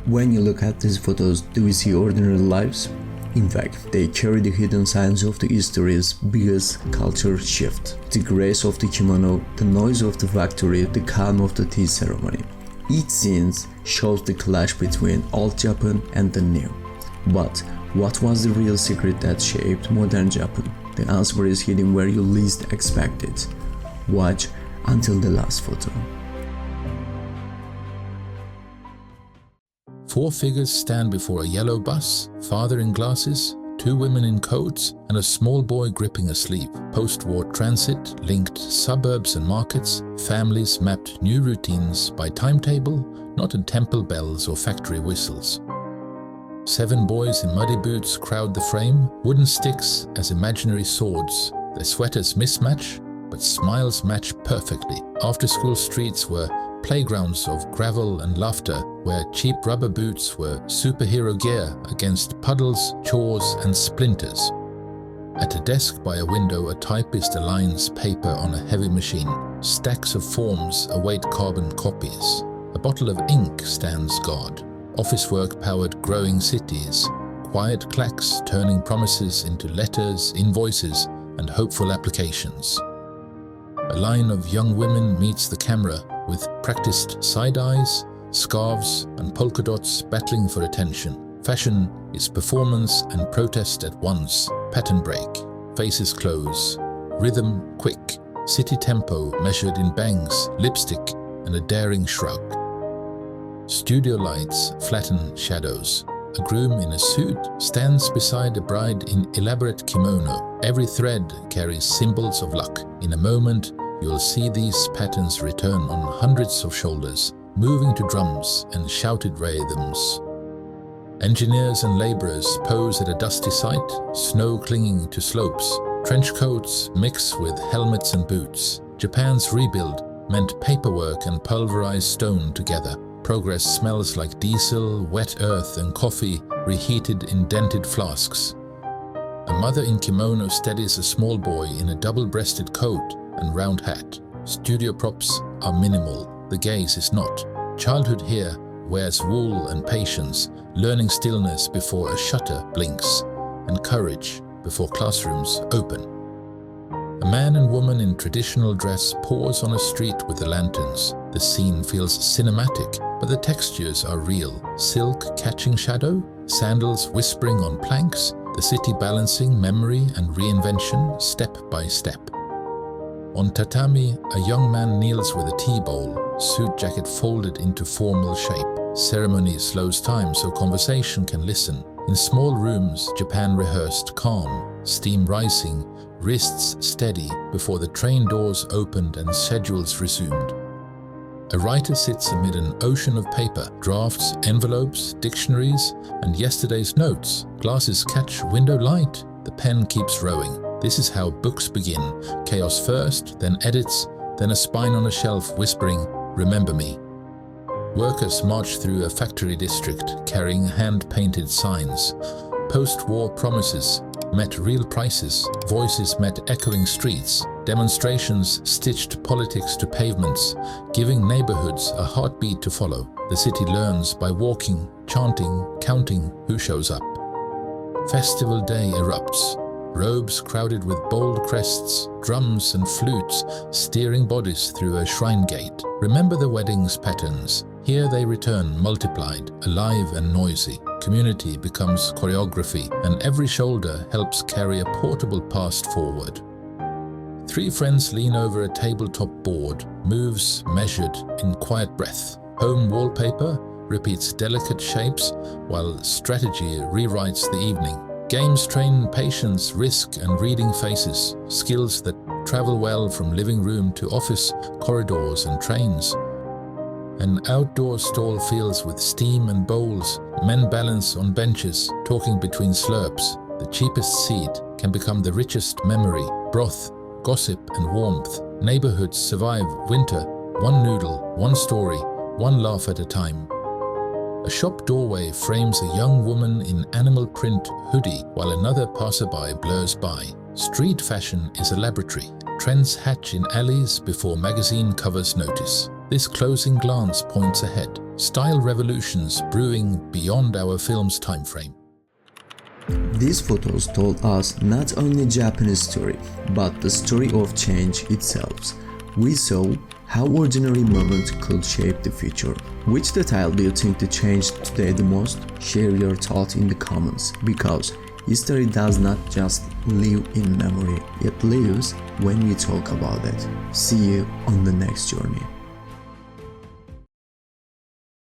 When you look at these photos, do we see ordinary lives? In fact, they carry the hidden signs of the history's biggest culture shift. The grace of the kimono, the noise of the factory, the calm of the tea ceremony. Each scene shows the clash between old Japan and the new. But what was the real secret that shaped modern Japan? The answer is hidden where you least expect it. Watch until the last photo. Four figures stand before a yellow bus, father in glasses, two women in coats, and a small boy gripping a sleeve. Post-war transit linked suburbs and markets, families mapped new routines by timetable, not in temple bells or factory whistles. 7 boys in muddy boots crowd the frame, wooden sticks as imaginary swords. Their sweaters mismatch, but smiles match perfectly. After-school streets were playgrounds of gravel and laughter, where cheap rubber boots were superhero gear against puddles, chores, and splinters. At a desk by a window, a typist aligns paper on a heavy machine. Stacks of forms await carbon copies. A bottle of ink stands guard. Office work powered growing cities. Quiet clacks turning promises into letters, invoices, and hopeful applications. A line of young women meets the camera with practiced side-eyes, scarves, and polka dots battling for attention. Fashion is performance and protest at once. Pattern break, faces close, rhythm quick, city tempo measured in bangs, lipstick, and a daring shrug. Studio lights flatten shadows. A groom in a suit stands beside a bride in elaborate kimono. Every thread carries symbols of luck. In a moment, you'll see these patterns return on hundreds of shoulders, moving to drums and shouted rhythms. Engineers and laborers pose at a dusty site, snow clinging to slopes. Trench coats mix with helmets and boots. Japan's rebuild meant paperwork and pulverized stone together. Progress smells like diesel, wet earth, and coffee reheated in dented flasks. A mother in kimono steadies a small boy in a double-breasted coat and round hat. Studio props are minimal. The gaze is not. Childhood here wears wool and patience, learning stillness before a shutter blinks, and courage before classrooms open. A man and woman in traditional dress pause on a street with the lanterns. The scene feels cinematic, but the textures are real. Silk catching shadow, sandals whispering on planks, the city balancing memory and reinvention step by step. On tatami, a young man kneels with a tea bowl, suit jacket folded into formal shape. Ceremony slows time so conversation can listen. In small rooms, Japan rehearsed calm, steam rising, wrists steady before the train doors opened and schedules resumed. A writer sits amid an ocean of paper, drafts, envelopes, dictionaries, and yesterday's notes. Glasses catch window light, the pen keeps rowing. This is how books begin. Chaos first, then edits, then a spine on a shelf whispering, "Remember me." Workers march through a factory district carrying hand-painted signs. Post-war promises met real prices, voices met echoing streets, demonstrations stitched politics to pavements, giving neighborhoods a heartbeat to follow. The city learns by walking, chanting, counting who shows up. Festival day erupts. Robes crowded with bold crests, drums and flutes steering bodies through a shrine gate. Remember the wedding's patterns. Here they return multiplied, alive and noisy. Community becomes choreography, and every shoulder helps carry a portable past forward. 3 friends lean over a tabletop board, moves measured in quiet breath. Home wallpaper repeats delicate shapes, while strategy rewrites the evening. Games train patience, risk, and reading faces, skills that travel well from living room to office, corridors, and trains. An outdoor stall fills with steam and bowls. Men balance on benches, talking between slurps. The cheapest seed can become the richest memory. Broth, gossip, and warmth. Neighborhoods survive winter. One noodle, one story, one laugh at a time. A shop doorway frames a young woman in animal print hoodie while another passerby blurs by. Street fashion is a laboratory. Trends hatch in alleys before magazine covers notice. This closing glance points ahead. style revolutions brewing beyond our film's time frame. These photos told us not only Japanese story, but the story of change itself. We saw how ordinary moments could shape the future. Which detail do you think to change today the most? Share your thoughts in the comments, because history does not just live in memory, it lives when we talk about it. See you on the next journey.